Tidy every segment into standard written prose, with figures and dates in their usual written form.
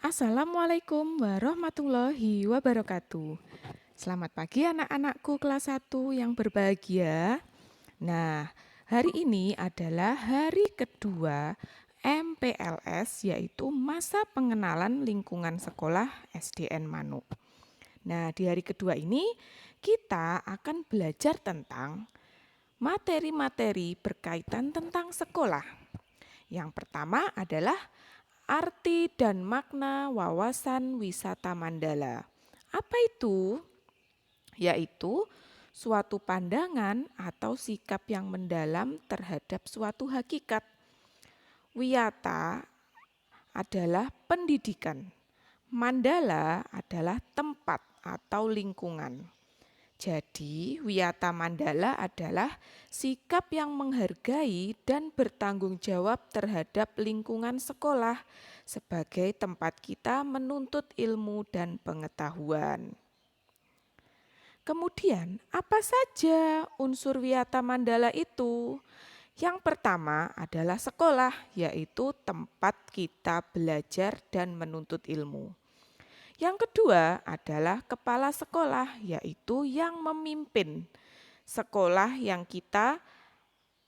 Assalamualaikum warahmatullahi wabarakatuh. Selamat pagi anak-anakku kelas 1 yang berbahagia. Nah, hari ini adalah hari kedua MPLS, yaitu masa pengenalan lingkungan sekolah SDN Manuk. Nah, di hari kedua ini kita akan belajar tentang materi-materi berkaitan tentang sekolah. Yang pertama adalah arti dan makna wawasan wisata Mandala. Apa itu? Yaitu suatu pandangan atau sikap yang mendalam terhadap suatu hakikat. Wiyata adalah pendidikan. Mandala adalah tempat atau lingkungan. Jadi, wiyata mandala adalah sikap yang menghargai dan bertanggung jawab terhadap lingkungan sekolah sebagai tempat kita menuntut ilmu dan pengetahuan. Kemudian, apa saja unsur wiyata mandala itu? Yang pertama adalah sekolah, yaitu tempat kita belajar dan menuntut ilmu. Yang kedua adalah kepala sekolah, yaitu yang memimpin sekolah yang kita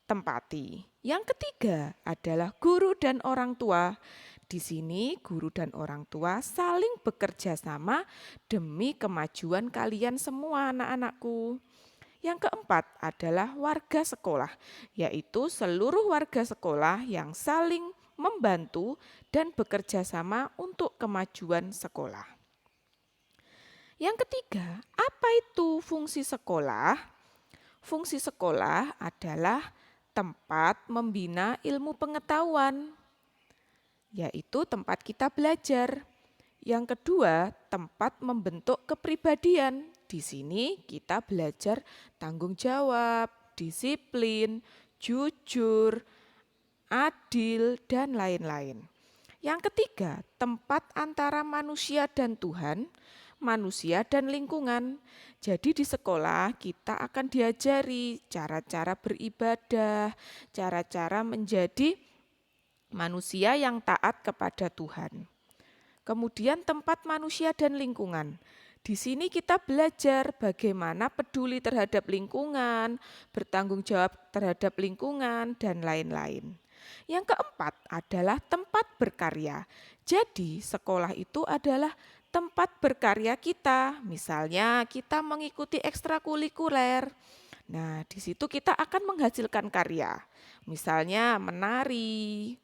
tempati. Yang ketiga adalah guru dan orang tua. Di sini guru dan orang tua saling bekerja sama demi kemajuan kalian semua anak-anakku. Yang keempat adalah warga sekolah, yaitu seluruh warga sekolah yang saling membantu dan bekerja sama untuk kemajuan sekolah. Yang ketiga, apa itu fungsi sekolah? Fungsi sekolah adalah tempat membina ilmu pengetahuan, yaitu tempat kita belajar. Yang kedua, tempat membentuk kepribadian. Di sini kita belajar tanggung jawab, disiplin, jujur, adil, dan lain-lain. Yang ketiga, tempat antara manusia dan Tuhan, manusia dan lingkungan. Jadi di sekolah kita akan diajari cara-cara beribadah, cara-cara menjadi manusia yang taat kepada Tuhan. Kemudian tempat manusia dan lingkungan. Di sini kita belajar bagaimana peduli terhadap lingkungan, bertanggung jawab terhadap lingkungan, dan lain-lain. Yang keempat adalah tempat berkarya. Jadi, sekolah itu adalah tempat berkarya kita. Misalnya, kita mengikuti ekstrakurikuler. Nah, di situ kita akan menghasilkan karya. Misalnya, menari,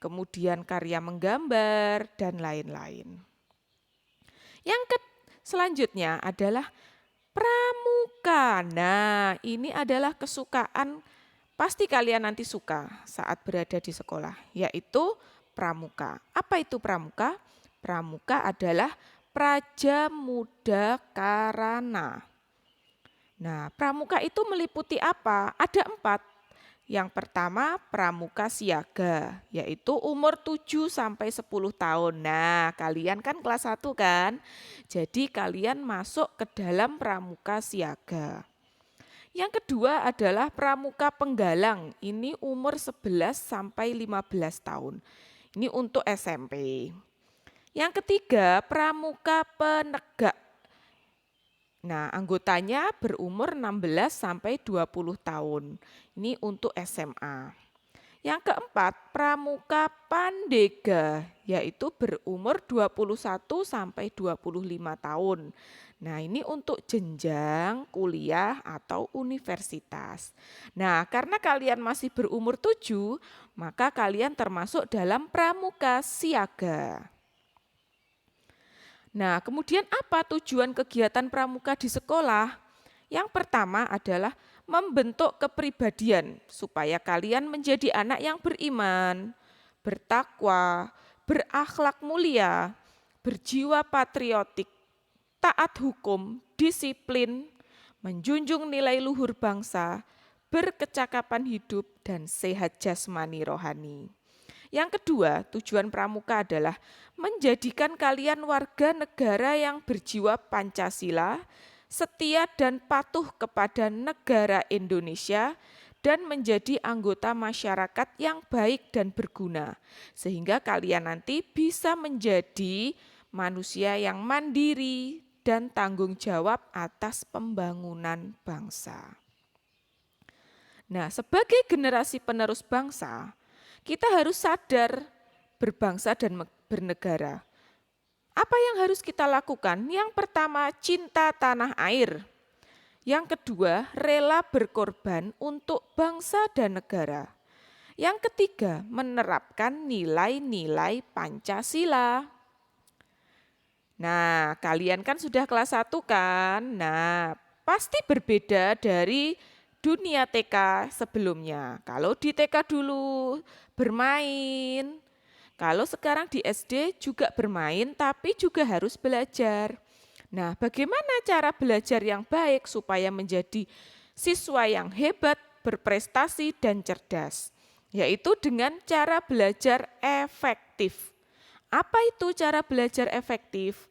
kemudian karya menggambar, dan lain-lain. Selanjutnya adalah pramuka. Nah, ini adalah kesukaan. Pasti kalian nanti suka saat berada di sekolah, yaitu pramuka. Apa itu pramuka? Pramuka adalah praja muda karana. Nah, pramuka itu meliputi apa? Ada 4. Yang pertama, pramuka siaga, yaitu umur 7 sampai 10 tahun. Nah, kalian kan kelas 1 kan? Jadi kalian masuk ke dalam pramuka siaga. Yang kedua adalah pramuka penggalang. Ini umur 11 sampai 15 tahun. Ini untuk SMP. Yang ketiga, pramuka penegak. Nah, anggotanya berumur 16 sampai 20 tahun. Ini untuk SMA. Yang keempat, pramuka pandega, yaitu berumur 21 sampai 25 tahun. Nah, ini untuk jenjang kuliah atau universitas. Nah, karena kalian masih berumur 7, maka kalian termasuk dalam pramuka siaga. Nah, kemudian apa tujuan kegiatan pramuka di sekolah? Yang pertama adalah membentuk kepribadian supaya kalian menjadi anak yang beriman, bertakwa, berakhlak mulia, berjiwa patriotik, taat hukum, disiplin, menjunjung nilai luhur bangsa, berkecakapan hidup, dan sehat jasmani rohani. Yang kedua, tujuan pramuka adalah menjadikan kalian warga negara yang berjiwa Pancasila, setia dan patuh kepada negara Indonesia, dan menjadi anggota masyarakat yang baik dan berguna. Sehingga kalian nanti bisa menjadi manusia yang mandiri dan tanggung jawab atas pembangunan bangsa. Nah, sebagai generasi penerus bangsa, kita harus sadar berbangsa dan bernegara. Apa yang harus kita lakukan? Yang pertama, cinta tanah air. Yang kedua, rela berkorban untuk bangsa dan negara. Yang ketiga, menerapkan nilai-nilai Pancasila. Nah, kalian kan sudah kelas 1 kan? Nah, pasti berbeda dari dunia TK sebelumnya. Kalau di TK dulu bermain, kalau sekarang di SD juga bermain tapi juga harus belajar. Nah, bagaimana cara belajar yang baik supaya menjadi siswa yang hebat, berprestasi, dan cerdas? Yaitu dengan cara belajar efektif. Apa itu cara belajar efektif?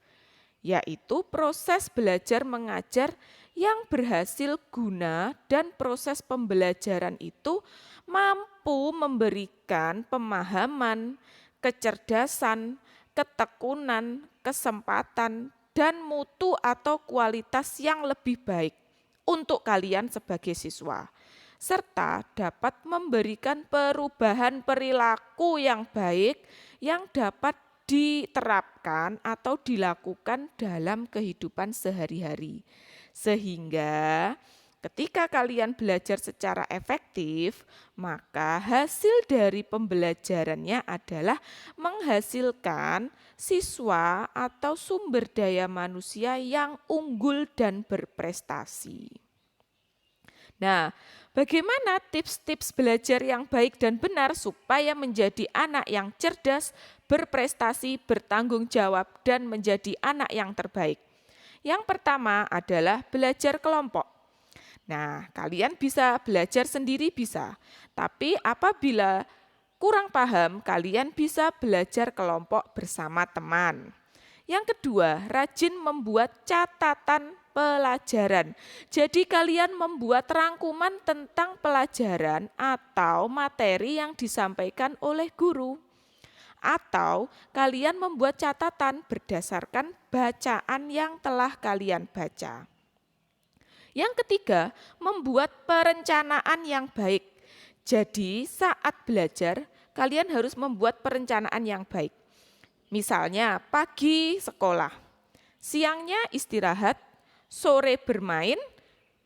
Yaitu proses belajar mengajar yang berhasil guna dan proses pembelajaran itu mampu memberikan pemahaman, kecerdasan, ketekunan, kesempatan, dan mutu atau kualitas yang lebih baik untuk kalian sebagai siswa, serta dapat memberikan perubahan perilaku yang baik yang dapat diterapkan atau dilakukan dalam kehidupan sehari-hari. Sehingga ketika kalian belajar secara efektif, maka hasil dari pembelajarannya adalah menghasilkan siswa atau sumber daya manusia yang unggul dan berprestasi. Nah, bagaimana tips-tips belajar yang baik dan benar supaya menjadi anak yang cerdas, berprestasi, bertanggung jawab, dan menjadi anak yang terbaik? Yang pertama adalah belajar kelompok. Nah, kalian bisa belajar sendiri bisa, tapi apabila kurang paham, kalian bisa belajar kelompok bersama teman. Yang kedua, rajin membuat catatan pelajaran. Jadi kalian membuat rangkuman tentang pelajaran atau materi yang disampaikan oleh guru. Atau kalian membuat catatan berdasarkan bacaan yang telah kalian baca. Yang ketiga, membuat perencanaan yang baik. Jadi saat belajar, kalian harus membuat perencanaan yang baik. Misalnya pagi sekolah, siangnya istirahat, sore bermain,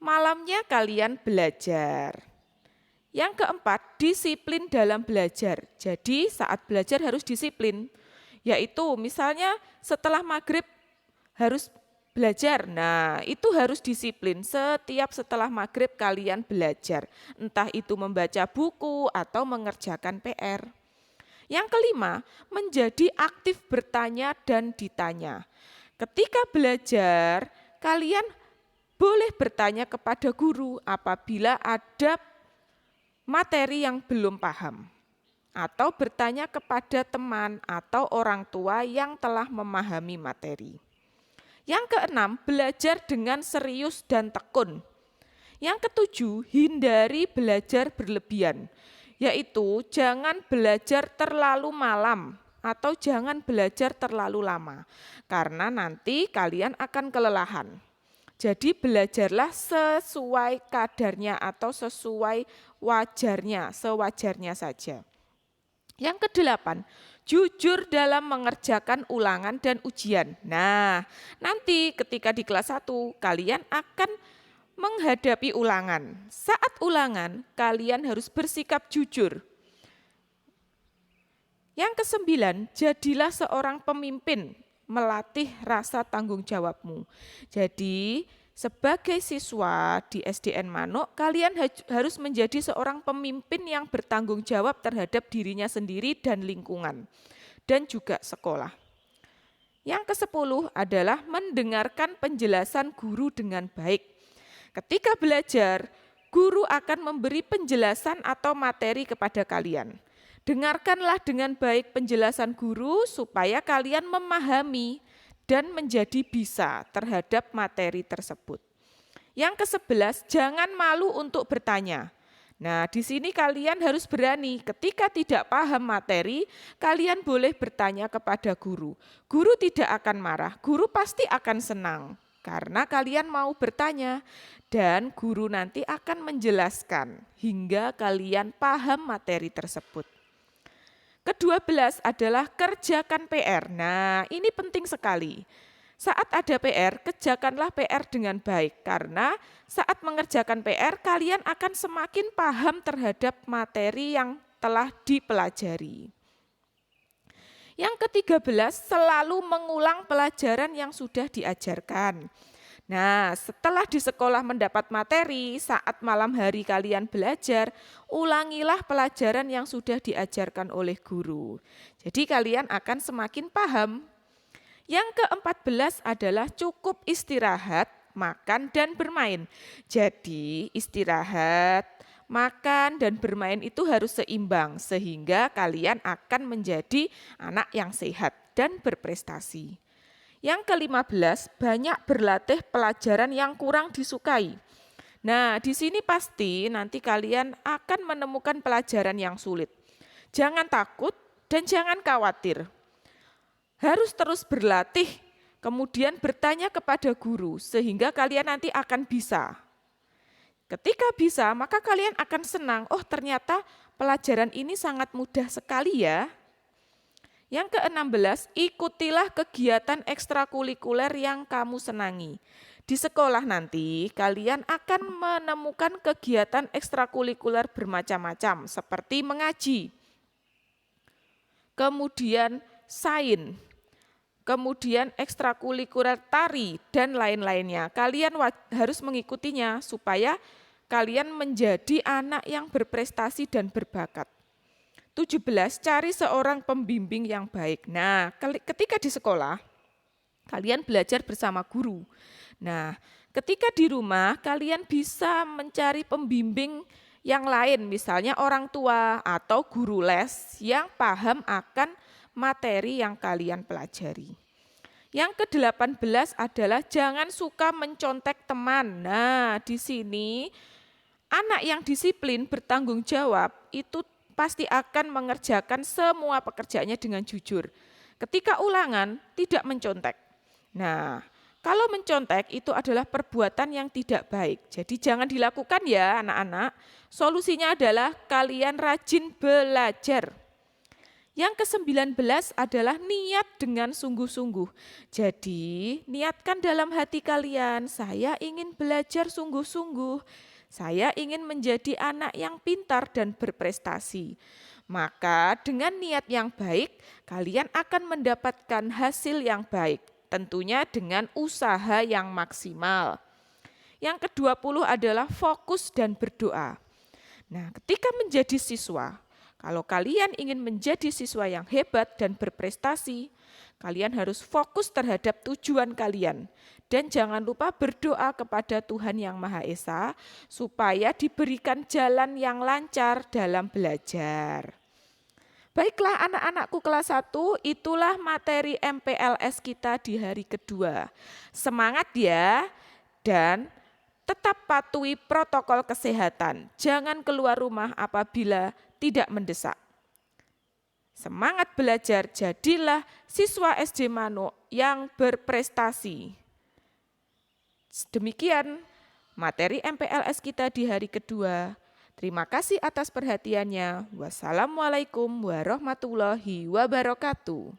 malamnya kalian belajar. Yang keempat, disiplin dalam belajar. Jadi saat belajar harus disiplin, yaitu misalnya setelah maghrib harus belajar. Nah, itu harus disiplin. Setiap setelah maghrib kalian belajar. Entah itu membaca buku atau mengerjakan PR. Yang kelima, menjadi aktif bertanya dan ditanya. Ketika belajar, kalian boleh bertanya kepada guru apabila ada materi yang belum paham, atau bertanya kepada teman atau orang tua yang telah memahami materi. Yang keenam, belajar dengan serius dan tekun. Yang ketujuh, hindari belajar berlebihan, yaitu jangan belajar terlalu malam atau jangan belajar terlalu lama, karena nanti kalian akan kelelahan. Jadi belajarlah sesuai kadarnya atau sesuai wajarnya, sewajarnya saja. Yang kedelapan, jujur dalam mengerjakan ulangan dan ujian. Nah, nanti ketika di kelas 1 kalian akan menghadapi ulangan. Saat ulangan, kalian harus bersikap jujur. Yang kesembilan, jadilah seorang pemimpin, melatih rasa tanggung jawabmu. Jadi, sebagai siswa di SDN Manuk, kalian harus menjadi seorang pemimpin yang bertanggung jawab terhadap dirinya sendiri dan lingkungan, dan juga sekolah. Yang ke-10 adalah mendengarkan penjelasan guru dengan baik. Ketika belajar, guru akan memberi penjelasan atau materi kepada kalian. Dengarkanlah dengan baik penjelasan guru supaya kalian memahami dan menjadi bisa terhadap materi tersebut. Yang ke-11, jangan malu untuk bertanya. Nah, di sini kalian harus berani. Ketika tidak paham materi, kalian boleh bertanya kepada guru. Guru tidak akan marah, guru pasti akan senang karena kalian mau bertanya dan guru nanti akan menjelaskan hingga kalian paham materi tersebut. Ke-12 adalah kerjakan PR. Nah, ini penting sekali. Saat ada PR, kerjakanlah PR dengan baik karena saat mengerjakan PR kalian akan semakin paham terhadap materi yang telah dipelajari. Yang ke-13, selalu mengulang pelajaran yang sudah diajarkan. Nah, setelah di sekolah mendapat materi, saat malam hari kalian belajar, ulangilah pelajaran yang sudah diajarkan oleh guru. Jadi kalian akan semakin paham. Yang ke-14 adalah cukup istirahat, makan, dan bermain. Jadi istirahat, makan, dan bermain itu harus seimbang sehingga kalian akan menjadi anak yang sehat dan berprestasi. Yang ke-15, banyak berlatih pelajaran yang kurang disukai. Nah, di sini pasti nanti kalian akan menemukan pelajaran yang sulit. Jangan takut dan jangan khawatir. Harus terus berlatih, kemudian bertanya kepada guru sehingga kalian nanti akan bisa. Ketika bisa, maka kalian akan senang. Oh, ternyata pelajaran ini sangat mudah sekali ya. Yang ke-16, ikutilah kegiatan ekstrakurikuler yang kamu senangi. Di sekolah nanti kalian akan menemukan kegiatan ekstrakurikuler bermacam-macam seperti mengaji, kemudian sains, kemudian ekstrakurikuler tari dan lain-lainnya. Kalian harus mengikutinya supaya kalian menjadi anak yang berprestasi dan berbakat. 17, cari seorang pembimbing yang baik. Nah, ketika di sekolah, kalian belajar bersama guru. Nah, ketika di rumah, kalian bisa mencari pembimbing yang lain, misalnya orang tua atau guru les yang paham akan materi yang kalian pelajari. Yang ke-18 adalah jangan suka mencontek teman. Nah, di sini anak yang disiplin, bertanggung jawab, itu pasti akan mengerjakan semua pekerjaannya dengan jujur. Ketika ulangan, tidak mencontek. Nah, kalau mencontek itu adalah perbuatan yang tidak baik. Jadi jangan dilakukan ya anak-anak. Solusinya adalah kalian rajin belajar. Yang ke-19 adalah niat dengan sungguh-sungguh. Jadi niatkan dalam hati kalian, saya ingin belajar sungguh-sungguh. Saya ingin menjadi anak yang pintar dan berprestasi. Maka dengan niat yang baik, kalian akan mendapatkan hasil yang baik. Tentunya dengan usaha yang maksimal. Yang ke-20 adalah fokus dan berdoa. Nah, ketika menjadi siswa, kalau kalian ingin menjadi siswa yang hebat dan berprestasi, kalian harus fokus terhadap tujuan kalian. Dan jangan lupa berdoa kepada Tuhan Yang Maha Esa supaya diberikan jalan yang lancar dalam belajar. Baiklah anak-anakku kelas 1, itulah materi MPLS kita di hari kedua. Semangat ya, dan tetap patuhi protokol kesehatan. Jangan keluar rumah apabila tidak mendesak. Semangat belajar, jadilah siswa SD Mano yang berprestasi. Demikian materi MPLS kita di hari kedua. Terima kasih atas perhatiannya. Wassalamualaikum warahmatullahi wabarakatuh.